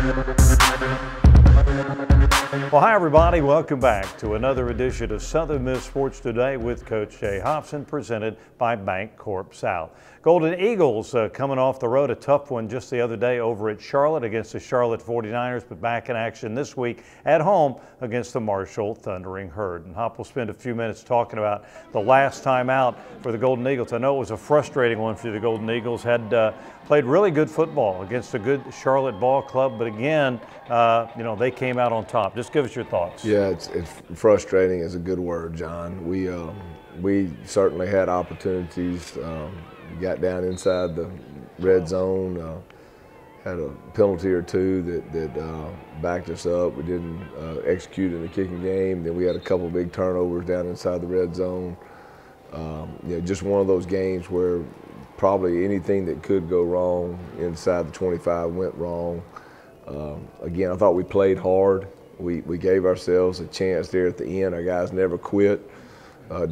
Well, hi everybody, welcome back to another edition of Southern Miss Sports Today with Coach Jay Hopson, presented by Bank Corp South. Golden Eagles coming off the road, a tough one just the other day over at Charlotte against the Charlotte 49ers, but back in action this week at home against the Marshall Thundering Herd. And Hop will spend a few minutes talking about the last time out for the Golden Eagles. I know it was a frustrating one for the Golden Eagles, had played really good football against a good Charlotte ball club, but again, they came out on top. Just give us your thoughts. Yeah, it's frustrating is a good word, John. We certainly had opportunities. Got down inside the red zone, had a penalty or two that backed us up. We didn't execute in the kicking game. Then we had a couple big turnovers down inside the red zone. Just one of those games where probably anything that could go wrong inside the 25 went wrong. Again, I thought we played hard. We gave ourselves a chance there at the end. Our guys never quit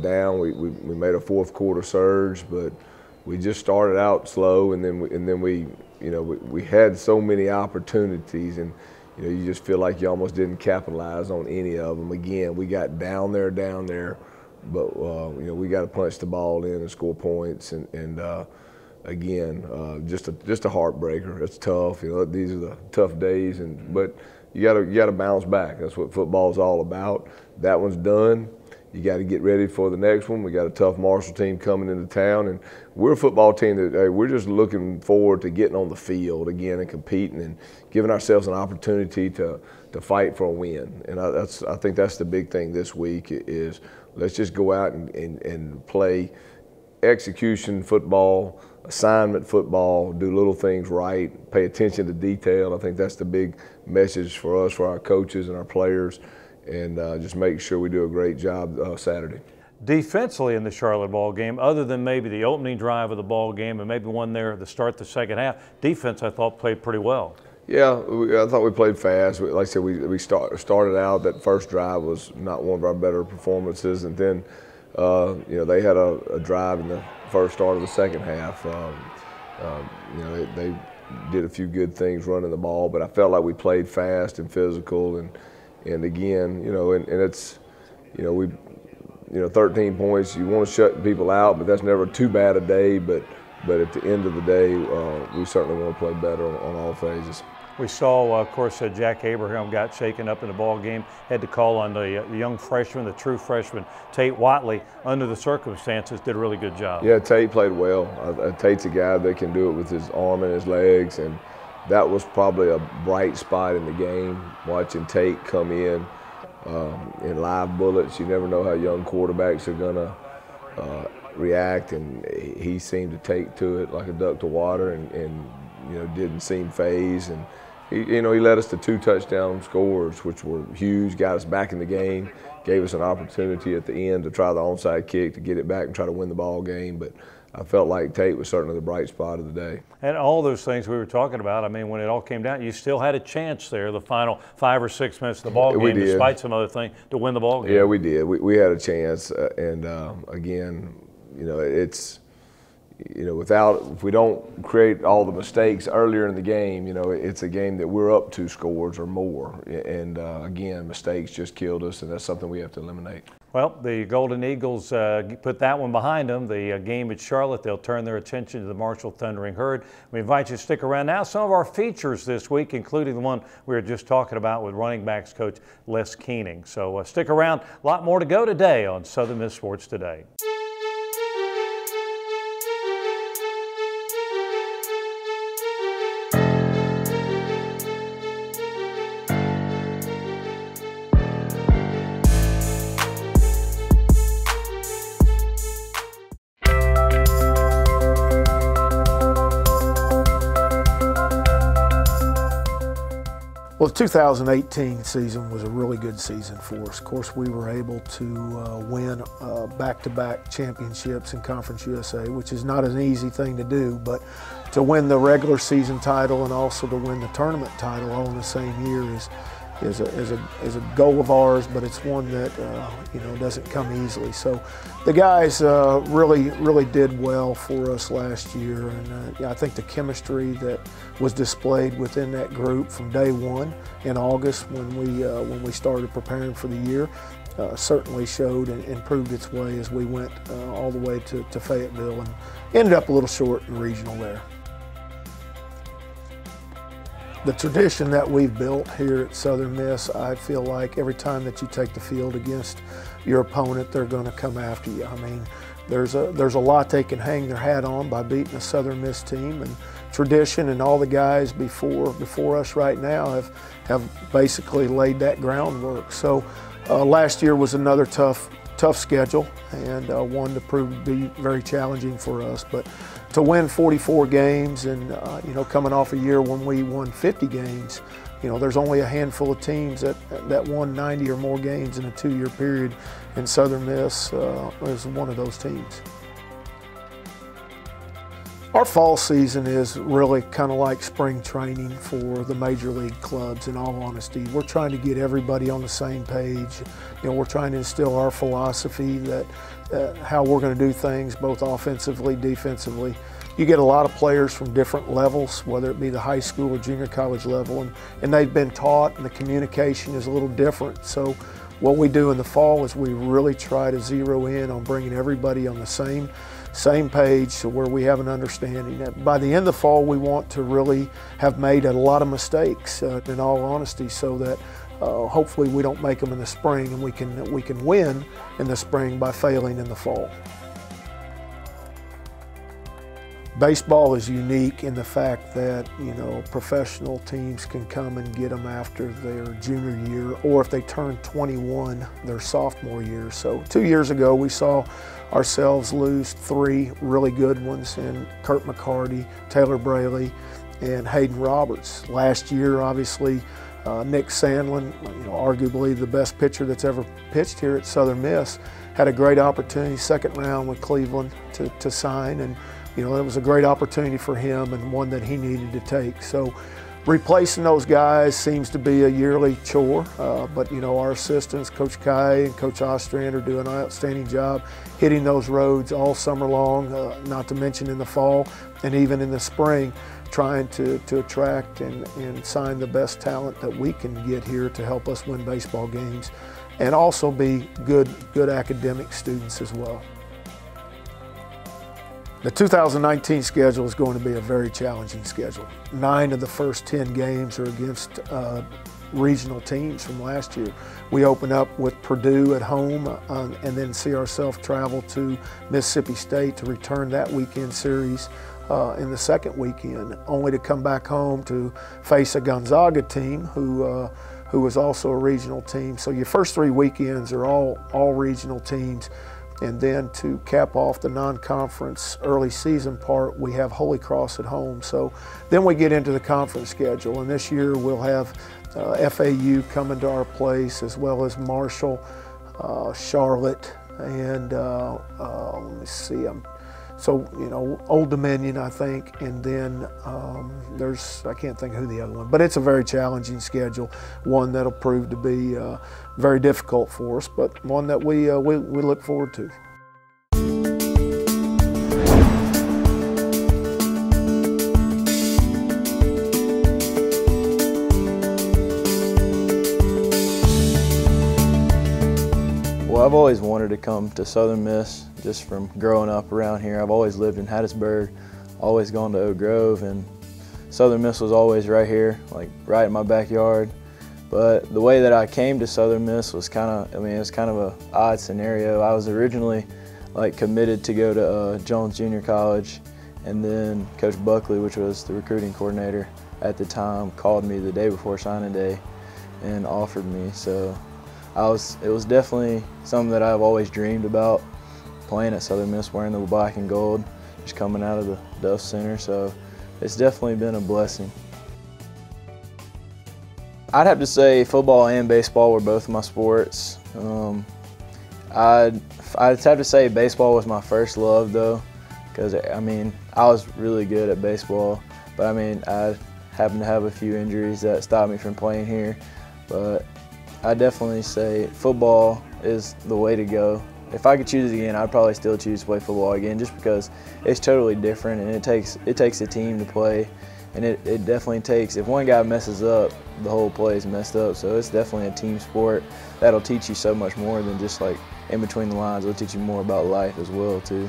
down. We made a fourth quarter surge, but we just started out slow, and then we had so many opportunities, and you just feel like you almost didn't capitalize on any of them. Again, we got down there, but we got to punch the ball in and score points, and again, just a heartbreaker. It's tough. These are the tough days, but you got to bounce back. That's what football's all about. That one's done. You got to get ready for the next one. We got a tough Marshall team coming into town, and we're a football team that we're just looking forward to getting on the field again and competing and giving ourselves an opportunity to fight for a win. And I think that's the big thing this week is let's just go out and play execution football, assignment football, do little things right, pay attention to detail. I think that's the big message for us, for our coaches and our players, and just make sure we do a great job Saturday. Defensively in the Charlotte ball game, other than maybe the opening drive of the ball game and maybe one there to start the second half, defense I thought played pretty well. Yeah, I thought we played fast. Like I said, we started out, that first drive was not one of our better performances, and then they had a drive in the first start of the second half. They did a few good things running the ball, but I felt like we played fast and physical, and again, and it's, 13 points, you want to shut people out, but that's never too bad a day, but at the end of the day, we certainly want to play better on all phases. We saw, of course, Jack Abraham got shaken up in the ball game, had to call on the young freshman, the true freshman, Tate Watley, under the circumstances, did a really good job. Yeah, Tate played well. Tate's a guy that can do it with his arm and his legs, and that was probably a bright spot in the game, watching Tate come in live bullets. You never know how young quarterbacks are going to react, and he seemed to take to it like a duck to water, and didn't seem phased. And he led us to 2 touchdown scores, which were huge, got us back in the game, gave us an opportunity at the end to try the onside kick to get it back and try to win the ball game. But I felt like Tate was certainly the bright spot of the day. And all those things we were talking about, I mean, when it all came down, you still had a chance there, the final 5 or 6 minutes of the ball game, despite some other thing, to win the ball game. Yeah, we did. We had a chance, and again, it's, if we don't create all the mistakes earlier in the game, it's a game that we're up 2 scores or more. And again, mistakes just killed us, and that's something we have to eliminate. Well, the Golden Eagles put that one behind them. The game at Charlotte, they'll turn their attention to the Marshall Thundering Herd. We invite you to stick around now. Some of our features this week, including the one we were just talking about with running backs coach Les Koenning. So stick around. A lot more to go today on Southern Miss Sports Today. Well, the 2018 season was a really good season for us. Of course, we were able to win back-to-back championships in Conference USA, which is not an easy thing to do, but to win the regular season title and also to win the tournament title all in the same year is a goal of ours, but it's one that you know, doesn't come easily. So the guys really did well for us last year, and yeah, I think the chemistry that was displayed within that group from day one in August when we started preparing for the year certainly showed and proved its way as we went all the way to Fayetteville and ended up a little short in regional there. The tradition that we've built here at Southern Miss, I feel like every time that you take the field against your opponent, they're going to come after you. I mean, there's a lot they can hang their hat on by beating a Southern Miss team, and tradition and all the guys before us right now have basically laid that groundwork. So last year was another tough schedule, and one that proved to be very challenging for us. But to win 44 games and you know, coming off a year when we won 50 games, you know, there's only a handful of teams that won 90 or more games in a 2-year period, and Southern Miss is one of those teams. Our fall season is really kind of like spring training for the major league clubs, in all honesty. We're trying to get everybody on the same page. You know, we're trying to instill our philosophy that how we're going to do things, both offensively, defensively. You get a lot of players from different levels, whether it be the high school or junior college level, and they've been taught, and the communication is a little different. So what we do in the fall is we really try to zero in on bringing everybody on the same page, so where we have an understanding that by the end of the fall we want to really have made a lot of mistakes, in all honesty, so that hopefully we don't make them in the spring, and we can win in the spring by failing in the fall. Baseball is unique in the fact that, you know, professional teams can come and get them after their junior year, or if they turn 21 their sophomore year. So 2 years ago we saw ourselves lose 3 really good ones in Kurt McCarty, Taylor Braley, and Hayden Roberts. Last year, obviously, Nick Sandlin, you know, arguably the best pitcher that's ever pitched here at Southern Miss, had a great opportunity, second round with Cleveland, to sign, and you know, it was a great opportunity for him and one that he needed to take. So replacing those guys seems to be a yearly chore, but you know, our assistants, Coach Kai and Coach Ostrander, do an outstanding job hitting those roads all summer long, not to mention in the fall and even in the spring, trying to attract and sign the best talent that we can get here to help us win baseball games, and also be good academic students as well. The 2019 schedule is going to be a very challenging schedule. 9 of the first 10 games are against regional teams from last year. We open up with Purdue at home and then see ourselves travel to Mississippi State to return that weekend series in the second weekend, only to come back home to face a Gonzaga team who was also a regional team. So your first 3 weekends are all regional teams. And then to cap off the non-conference early season part, we have Holy Cross at home. So then we get into the conference schedule, and this year we'll have FAU coming to our place, as well as Marshall, Charlotte, and let me see, so you know, Old Dominion, I think, and then I can't think who the other one, but it's a very challenging schedule, one that'll prove to be very difficult for us, but one that we look forward to. Well, I've always wanted to come to Southern Miss just from growing up around here. I've always lived in Hattiesburg, always gone to Oak Grove, and Southern Miss was always right here, like right in my backyard. But the way that I came to Southern Miss was kind of, it was kind of an odd scenario. I was originally like committed to go to Jones Junior College, and then Coach Buckley, which was the recruiting coordinator at the time, called me the day before signing day and offered me. So it was definitely something that I've always dreamed about, playing at Southern Miss, wearing the black and gold, just coming out of the Duff Center. So it's definitely been a blessing. I'd have to say football and baseball were both my sports. I'd have to say baseball was my first love though, because I was really good at baseball, but I happened to have a few injuries that stopped me from playing here. but I definitely say football is the way to go. If I could choose it again, I'd probably still choose to play football again, just because it's totally different, and it takes a team to play, and it definitely takes, if one guy messes up, the whole play is messed up. So it's definitely a team sport that'll teach you so much more than just like in between the lines. It'll teach you more about life as well too.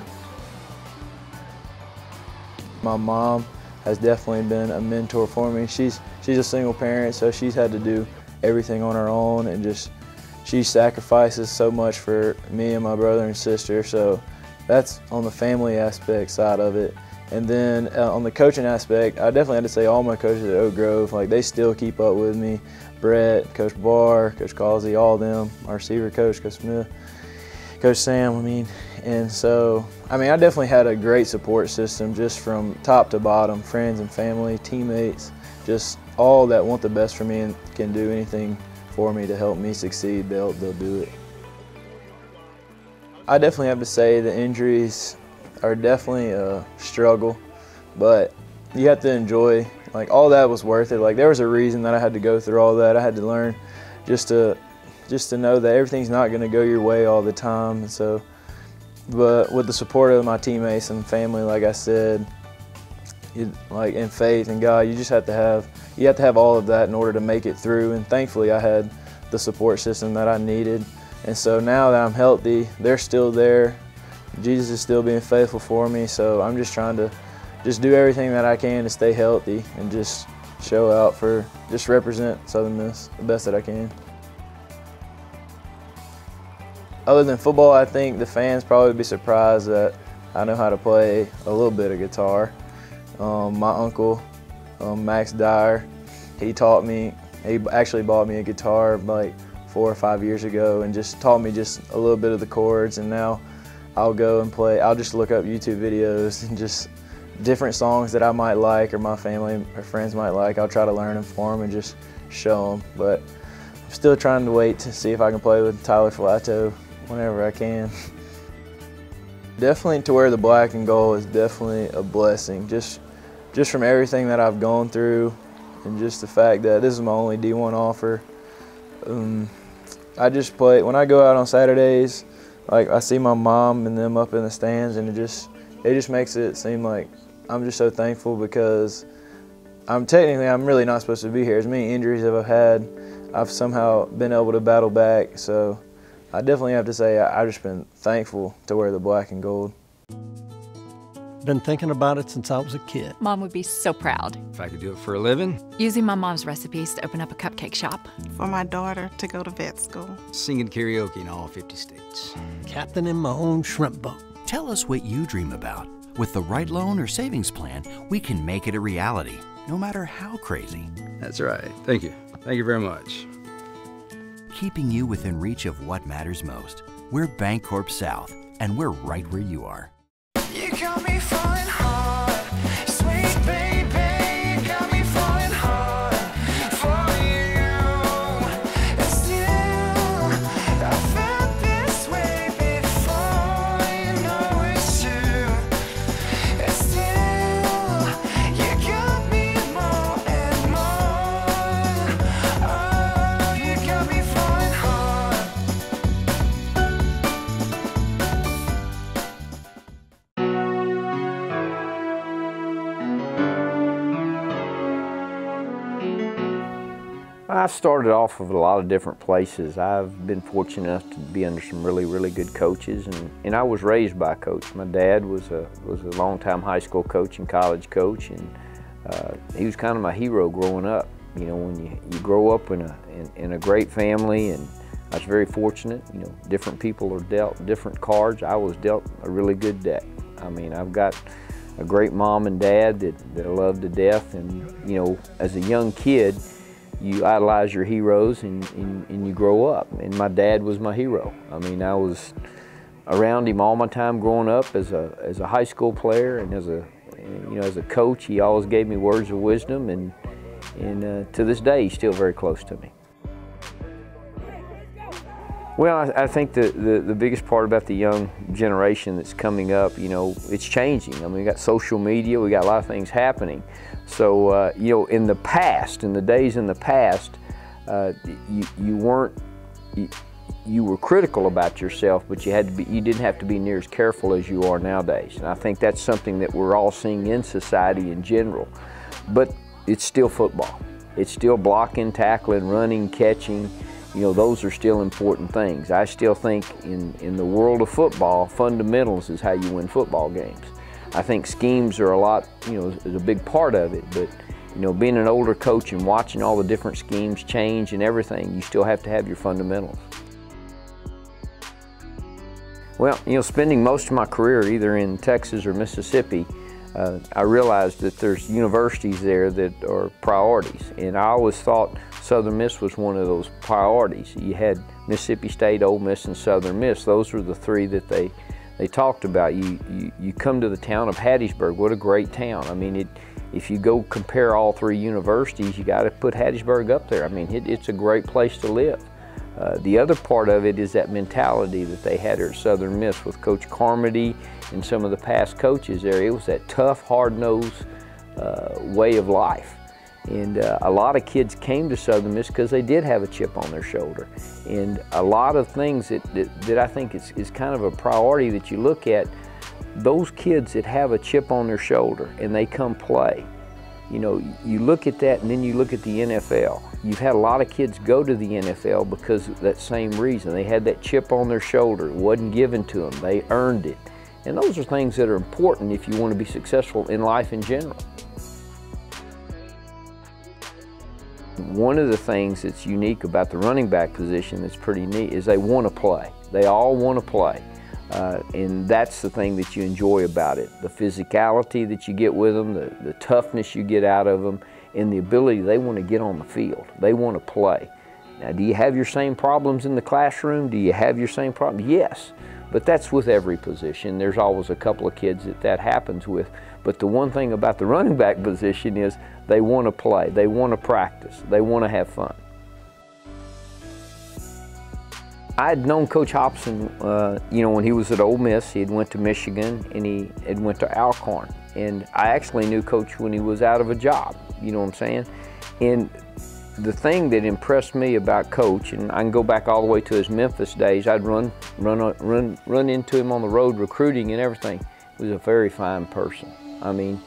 My mom has definitely been a mentor for me. She's a single parent, so she's had to do everything on her own, and just she sacrifices so much for me and my brother and sister. So that's on the family aspect side of it. And then on the coaching aspect, I definitely had to say all my coaches at Oak Grove, like they still keep up with me. Brett, Coach Barr, Coach Causey, all of them, our receiver coach, Coach Smith, Coach Sam, And so, I definitely had a great support system just from top to bottom, friends and family, teammates, just all that want the best for me and can do anything for me to help me succeed, they'll do it. I definitely have to say the injuries are definitely a struggle, but you have to enjoy, like all that was worth it. Like there was a reason that I had to go through all that. I had to learn just to know that everything's not gonna go your way all the time. And so, but with the support of my teammates and family, like I said, like in faith in God, you have to have all of that in order to make it through. And thankfully I had the support system that I needed. And so now that I'm healthy, they're still there. Jesus is still being faithful for me. So I'm just trying to do everything that I can to stay healthy and just show out just represent Southern Miss the best that I can. Other than football, I think the fans probably be surprised that I know how to play a little bit of guitar. My uncle, Max Dyer, he actually bought me a guitar like 4 or 5 years ago and just taught me just a little bit of the chords, and now I'll go and play. I'll just look up YouTube videos and just different songs that I might like or my family or friends might like. I'll try to learn them for them and just show them. But I'm still trying to wait to see if I can play with Tyler Flato whenever I can. Definitely to wear the black and gold is definitely a blessing. Just from everything that I've gone through, and just the fact that this is my only D1 offer. I just play, when I go out on Saturdays, like I see my mom and them up in the stands, and it just makes it seem like I'm just so thankful, because I'm really not supposed to be here. As many injuries as I've had, I've somehow been able to battle back. So I definitely have to say I've just been thankful to wear the black and gold. Been thinking about it since I was a kid. Mom would be so proud. If I could do it for a living. Using my mom's recipes to open up a cupcake shop. For my daughter to go to vet school. Singing karaoke in all 50 states. Captaining my own shrimp boat. Tell us what you dream about. With the right loan or savings plan, we can make it a reality, no matter how crazy. That's right. Thank you. Thank you very much. Keeping you within reach of what matters most. We're Bancorp South, and we're right where you are. You got me falling hard, sweet baby, you got me falling hard for you. And still, I felt this way before, you know it's true. And still, you got me more and more. Oh, you got me falling hard. I started off with a lot of different places. I've been fortunate enough to be under some really good coaches, and I was raised by a coach. My dad was a longtime high school coach and college coach, and he was kind of my hero growing up. You know, when you grow up in a great family, and I was very fortunate. You know, different people are dealt different cards. I was dealt a really good deck. I mean, I've got a great mom and dad that I love to death, and you know, as a young kid, you idolize your heroes and you grow up, and my dad was my hero. I mean, I was around him all my time growing up as a high school player, and as a coach. He always gave me words of wisdom, and to this day he's still very close to me. Well, I think the biggest part about the young generation that's coming up, you know, it's changing. I mean, we got social media, we got a lot of things happening. So, you know, in the days in the past, You were critical about yourself, but you didn't have to be near as careful as you are nowadays. And I think that's something that we're all seeing in society in general. But it's still football. It's still blocking, tackling, running, catching. You know, those are still important things. I still think in the world of football, fundamentals is how you win football games. I think schemes are is a big part of it, but being an older coach and watching all the different schemes change and everything, you still have to have your fundamentals. Well, spending most of my career either in Texas or Mississippi, I realized that there's universities there that are priorities, and I always thought Southern Miss was one of those priorities. You had Mississippi State, Ole Miss, and Southern Miss. Those were the three that they talked about. You come to the town of Hattiesburg. What a great town. I mean, if you go compare all three universities, you got to put Hattiesburg up there. I mean, it's a great place to live. The other part of it is that mentality that they had here at Southern Miss with Coach Carmody and some of the past coaches there. It was that tough, hard-nosed way of life. And a lot of kids came to Southern Miss because they did have a chip on their shoulder. And a lot of things that I think is kind of a priority that you look at, those kids that have a chip on their shoulder and they come play, you look at that and then you look at the NFL. You've had a lot of kids go to the NFL because of that same reason. They had that chip on their shoulder. It wasn't given to them. They earned it. And those are things that are important if you want to be successful in life in general. One of the things that's unique about the running back position that's pretty neat is they want to play. They all want to play. And that's the thing that you enjoy about it. The physicality that you get with them, the toughness you get out of them, and the ability they want to get on the field. They want to play. Now, do you have your same problems in the classroom? Do you have your same problems? Yes, but that's with every position. There's always a couple of kids that happens with. But the one thing about the running back position is they want to play, they want to practice, they want to have fun. I had known Coach Hopson, when he was at Ole Miss. He had went to Michigan and he had went to Alcorn. And I actually knew Coach when he was out of a job, you know what I'm saying? And the thing that impressed me about Coach, and I can go back all the way to his Memphis days, I'd run into him on the road recruiting and everything. He was a very fine person. I mean,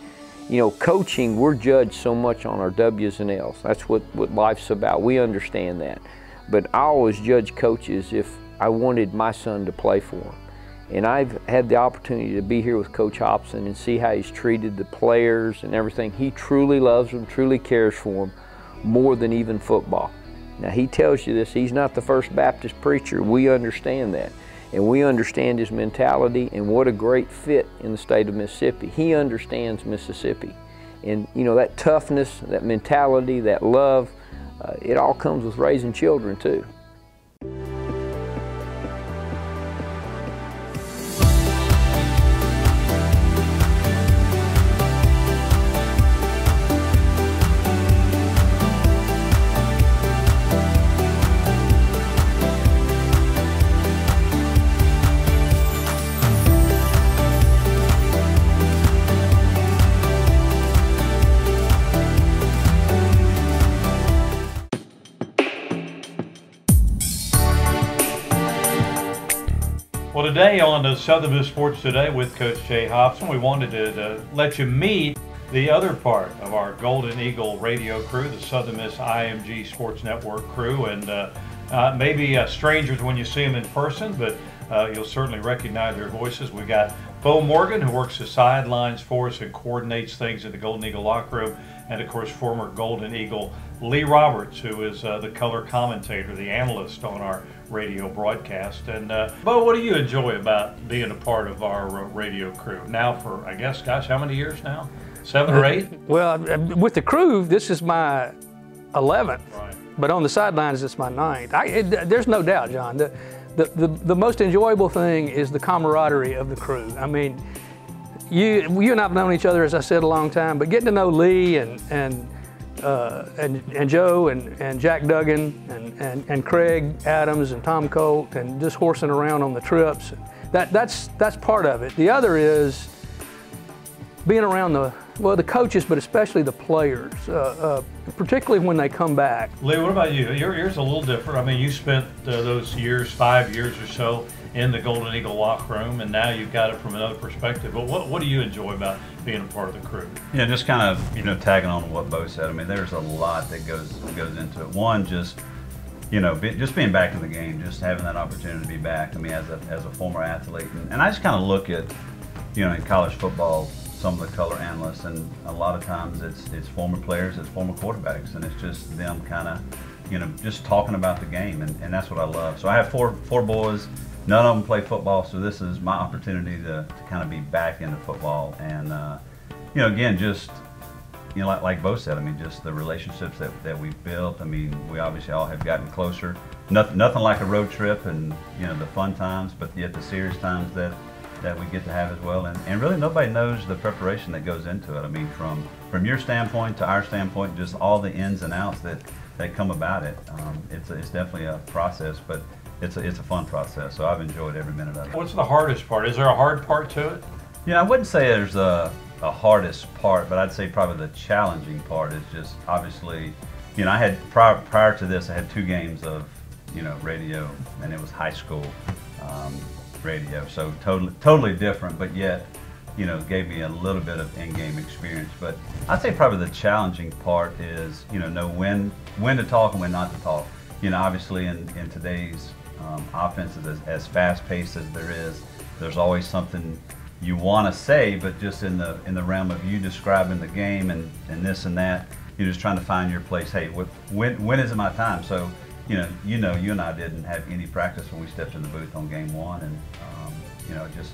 coaching, we're judged so much on our W's and L's. That's what life's about. We understand that. But I always judge coaches if I wanted my son to play for him. And I've had the opportunity to be here with Coach Hopson and see how he's treated the players and everything. He truly loves them, truly cares for them, more than even football. Now, he tells you this, he's not the First Baptist preacher. We understand that. And we understand his mentality and what a great fit in the state of Mississippi. He understands Mississippi. And, that toughness, that mentality, that love, it all comes with raising children, too. Well, today on Southern Miss Sports Today with Coach Jay Hopson, we wanted to let you meet the other part of our Golden Eagle radio crew, the Southern Miss IMG Sports Network crew, and maybe strangers when you see them in person, but you'll certainly recognize their voices. We got Bo Morgan, who works the sidelines for us and coordinates things in the Golden Eagle locker room, and of course former Golden Eagle Lee Roberts, who is the color commentator, the analyst on our radio broadcast. And Bo, what do you enjoy about being a part of our radio crew now for, I guess, gosh, how many years now? 7 or 8? Well, with the crew, this is my 11th, right. But on the sidelines, it's my 9th. There's no doubt, John. The most enjoyable thing is the camaraderie of the crew. I mean, you and I've known each other, as I said, a long time, but getting to know Lee and Joe and Jack Duggan and Craig Adams and Tom Colt and just horsing around on the trips, that's part of it. The other is being around Well, the coaches, but especially the players, particularly when they come back. Lee, what about you? Yours a little different. I mean, you spent those years, 5 years or so, in the Golden Eagle locker room, and now you've got it from another perspective. But what do you enjoy about being a part of the crew? Yeah, just kind of, tagging on to what Bo said. I mean, there's a lot that goes into it. One, just, just being back in the game, just having that opportunity to be back. I mean, as a former athlete. And I just kind of look at, in college football, some of the color analysts, and a lot of times it's former players, it's former quarterbacks, and it's just them kind of, just talking about the game, and that's what I love. So I have four boys. None of them play football, so this is my opportunity to kind of be back into football. And, again, just, like Bo said, I mean, just the relationships that we've built. I mean, we obviously all have gotten closer. Nothing like a road trip and, the fun times, but yet the serious times that we get to have as well. And really nobody knows the preparation that goes into it. I mean, from your standpoint to our standpoint, just all the ins and outs that come about it. It's definitely a process, but it's a fun process, so I've enjoyed every minute of it. What's the hardest part? Is there a hard part to it? I wouldn't say there's a hardest part, but I'd say probably the challenging part is just obviously, I had prior to this, I had 2 games of, radio, and it was high school radio, so totally different, but yet, gave me a little bit of in-game experience. But I'd say probably the challenging part is, know when to talk and when not to talk. Obviously in today's offenses, as fast-paced as there is, there's always something you want to say, but just in the realm of you describing the game and this and that, you're just trying to find your place. Hey, when is it my time? So, you and I didn't have any practice when we stepped in the booth on game 1, and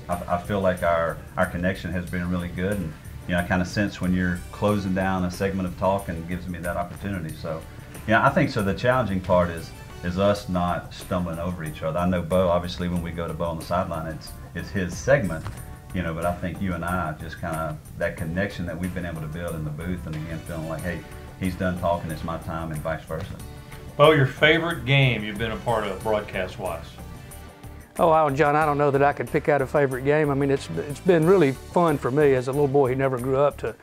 I feel like our connection has been really good, and I kind of sense when you're closing down a segment of talk, and it gives me that opportunity. So. I think so. The challenging part is us not stumbling over each other. I know Bo, obviously, when we go to Bo on the sideline, it's his segment, but I think you and I just kind of, that connection that we've been able to build in the booth, and again, feeling like, hey, he's done talking, it's my time, and vice versa. Bo, your favorite game you've been a part of broadcast-wise? Oh, John, I don't know that I could pick out a favorite game. I mean, it's been really fun for me as a little boy who never grew up to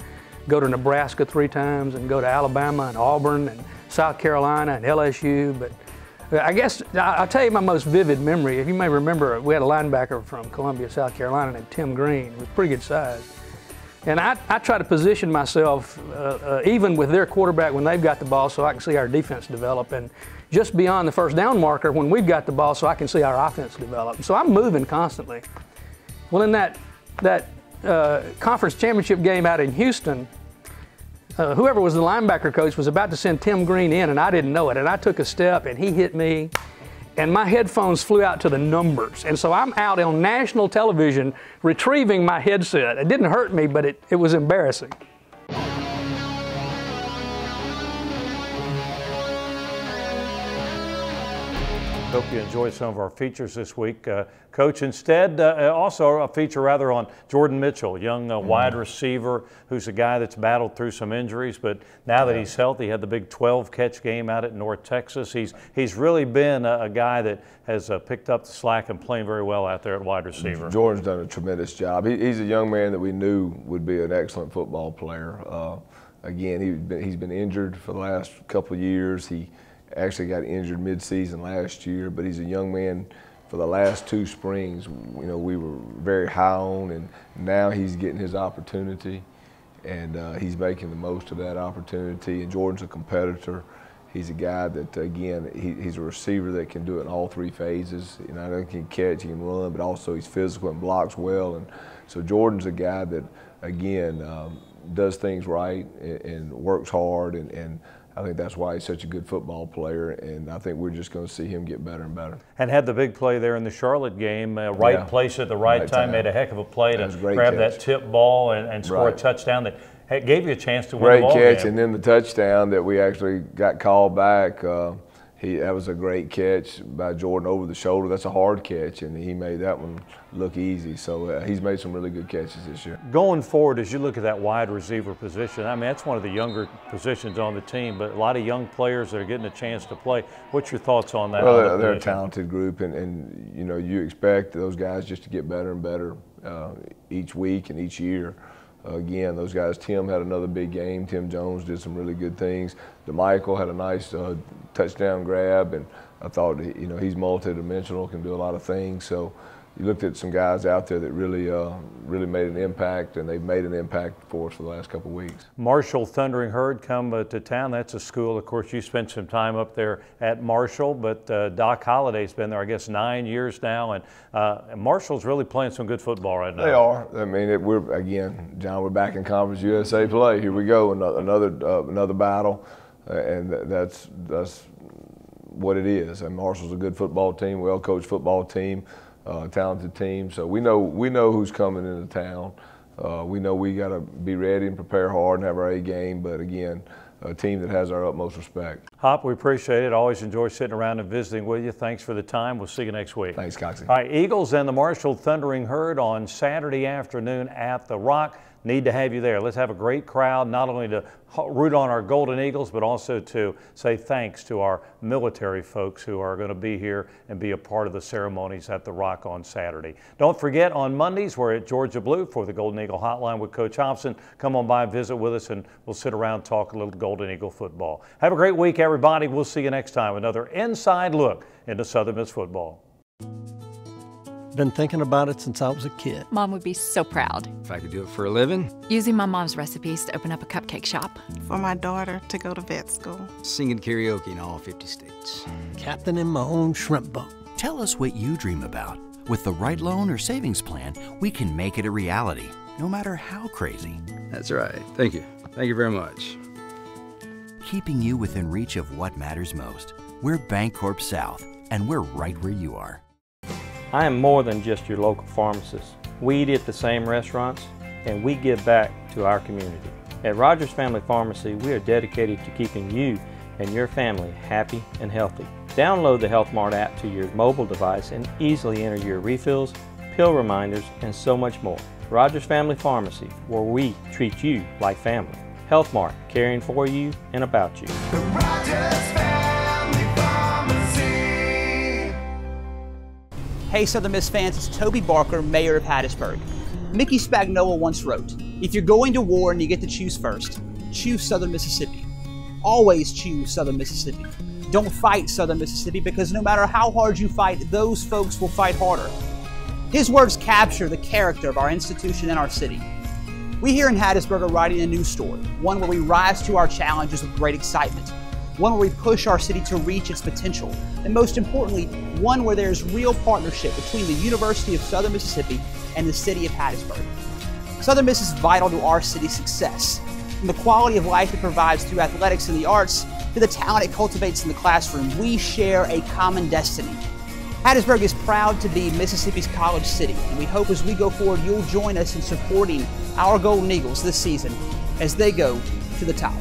go to Nebraska 3 times and go to Alabama and Auburn and South Carolina and LSU, but I guess I'll tell you my most vivid memory. If you may remember, we had a linebacker from Columbia, South Carolina named Tim Green. He was pretty good size. And I try to position myself, even with their quarterback when they've got the ball, so I can see our defense develop, and just beyond the first down marker when we've got the ball so I can see our offense develop. So I'm moving constantly. Well, in that conference championship game out in Houston, whoever was the linebacker coach was about to send Tim Green in, and I didn't know it. And I took a step, and he hit me, and my headphones flew out to the numbers. And so I'm out on national television retrieving my headset. It didn't hurt me, but it was embarrassing. Hope you enjoyed some of our features this week. Coach, instead, also a feature rather on Jordan Mitchell, young wide receiver who's a guy that's battled through some injuries, but now that he's healthy, had the big 12-catch game out at North Texas. He's really been a guy that has picked up the slack and playing very well out there at wide receiver. Jordan's done a tremendous job. He's a young man that we knew would be an excellent football player. Again, he's been injured for the last couple of years. He actually got injured mid-season last year, but he's a young man. For the last 2 springs, we were very high on, and now he's getting his opportunity, and he's making the most of that opportunity. And Jordan's a competitor. He's a guy that, again, he's a receiver that can do it in all 3 phases. Not only can he catch, he can run, but also he's physical and blocks well. And so Jordan's a guy that, again, does things right and works hard, and I think that's why he's such a good football player, and I think we're just going to see him get better and better. And had the big play there in the Charlotte game, right place at the right time, made a heck of a play to grab that tip ball and score a touchdown that gave you a chance to win the ball game. Great catch, and then the touchdown that we actually got called back. That was a great catch by Jordan over the shoulder. That's a hard catch, and he made that one look easy. So he's made some really good catches this year. Going forward, as you look at that wide receiver position, I mean, that's one of the younger positions on the team, but a lot of young players that are getting a chance to play. What's your thoughts on that? Well, they're a talented group, and you expect those guys just to get better and better each week and each year. Again, those guys, Tim had another big game. Tim Jones did some really good things. DeMichael had a nice touchdown grab, and I thought, you know, he's multi-dimensional, can do a lot of things. So you looked at some guys out there that really made an impact, and they've made an impact for us for the last couple of weeks. Marshall Thundering Herd come to town. That's a school. Of course, you spent some time up there at Marshall, but Doc Holliday's been there, I guess, 9 years now, and Marshall's really playing some good football right now. They are. I mean, we're again, John. We're back in Conference USA play. Here we go, another battle, and that's what it is. And Marshall's a good football team, well-coached football team. Talented team, so we know who's coming into town. We know we got to be ready and prepare hard and have our A game, but again, a team that has our utmost respect. Hop, we appreciate it. Always enjoy sitting around and visiting with you. Thanks for the time. We'll see you next week. Thanks, Coxie. All right, Eagles and the Marshall Thundering Herd on Saturday afternoon at the Rock. Need to have you there. Let's have a great crowd, not only to root on our Golden Eagles, but also to say thanks to our military folks who are going to be here and be a part of the ceremonies at the Rock on Saturday. Don't forget, on Mondays, we're at Georgia Blue for the Golden Eagle Hotline with Coach Hopson. Come on by, visit with us, and we'll sit around and talk a little Golden Eagle football. Have a great week, everybody. We'll see you next time. Another inside look into Southern Miss football. Been thinking about it since I was a kid. Mom would be so proud. If I could do it for a living. Using my mom's recipes to open up a cupcake shop. For my daughter to go to vet school. Singing karaoke in all 50 states. Captaining my own shrimp boat. Tell us what you dream about. With the right loan or savings plan, we can make it a reality, no matter how crazy. That's right. Thank you. Thank you very much. Keeping you within reach of what matters most. We're Bancorp South, and we're right where you are. I am more than just your local pharmacist. We eat at the same restaurants, and we give back to our community. At Rogers Family Pharmacy, we are dedicated to keeping you and your family happy and healthy. Download the Health Mart app to your mobile device and easily enter your refills, pill reminders, and so much more. Rogers Family Pharmacy, where we treat you like family. Health Mart, caring for you and about you. Hey Southern Miss fans, it's Toby Barker, Mayor of Hattiesburg. Mickey Spagnola once wrote, "If you're going to war and you get to choose first, choose Southern Mississippi. Always choose Southern Mississippi. Don't fight Southern Mississippi, because no matter how hard you fight, those folks will fight harder." His words capture the character of our institution and our city. We here in Hattiesburg are writing a new story, one where we rise to our challenges with great excitement, one where we push our city to reach its potential, and most importantly, one where there's real partnership between the University of Southern Mississippi and the city of Hattiesburg. Southern Miss is vital to our city's success, from the quality of life it provides through athletics and the arts to the talent it cultivates in the classroom. We share a common destiny. Hattiesburg is proud to be Mississippi's college city, and we hope as we go forward you'll join us in supporting our Golden Eagles this season as they go to the top.